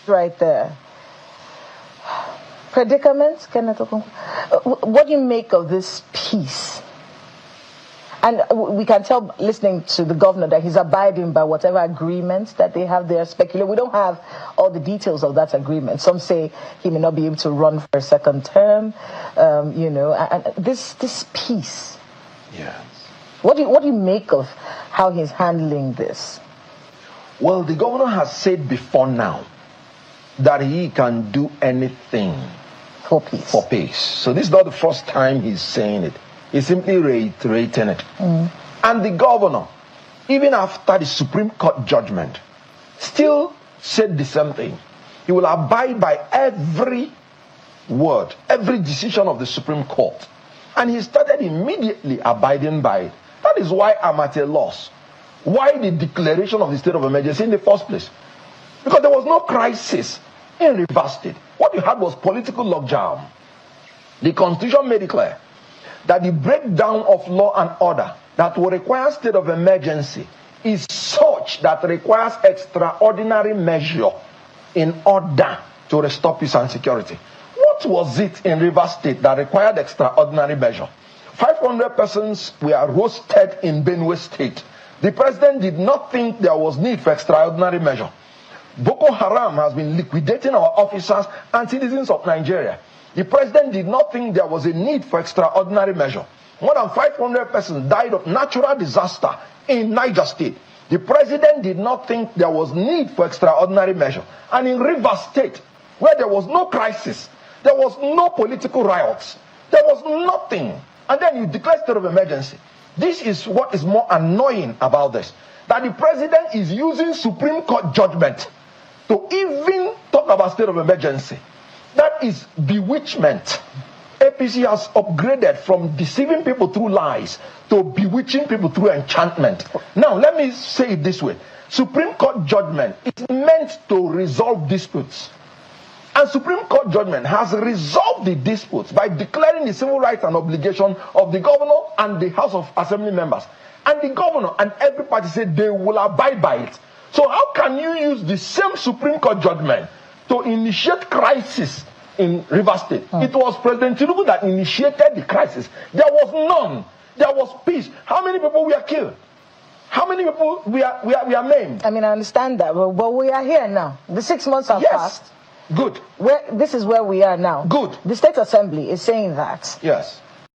right there. Predicament, Kenneth Okonkwo. What do you make of this peace? And we can tell, listening to the governor, that he's abiding by whatever agreements that they have there. We don't have all the details of that agreement. Some say he may not be able to run for a second term, and this peace. Yes. What do you make of how he's handling this? Well, the governor has said before now that he can do anything for peace. For peace. So this is not the first time he's saying it. He's simply reiterating it. And the governor, even after the Supreme Court judgment, still said the same thing. He will abide by every word, every decision of the Supreme Court. And he started immediately abiding by it. That is why I'm at a loss. Why the declaration of the state of emergency in the first place? Because there was no crisis in Rivers State. What you had was political logjam. The Constitution made it clear that the breakdown of law and order that will require state of emergency is such that requires extraordinary measure in order to restore peace and security. What was it in Rivers State that required extraordinary measure? 500 persons were roasted in Benue State. The president did not think there was need for extraordinary measure. Boko Haram has been liquidating our officers and citizens of Nigeria. The president did not think there was a need for extraordinary measure. More than 500 persons died of natural disaster in Niger State. The president did not think there was need for extraordinary measure. And in Rivers State, where there was no crisis, there was no political riots, there was nothing. And then you declare state of emergency. This is what is more annoying about this. That the president is using Supreme Court judgment to even talk about state of emergency. That is bewitchment. APC has upgraded from deceiving people through lies to bewitching people through enchantment. Now, let me say it this way. Supreme Court judgment is meant to resolve disputes. And Supreme Court judgment has resolved the disputes by declaring the civil rights and obligation of the governor and the House of Assembly members. And the governor and every party said they will abide by it. So how can you use the same Supreme Court judgment to initiate crisis in Rivers State? It was President Tinubu that initiated the crisis. There was none. There was peace. How many people were killed? How many people were maimed? I mean, I understand that, but we are here now. The 6 months have passed. Good. This is where we are now. Good. The State Assembly is saying that. Yes.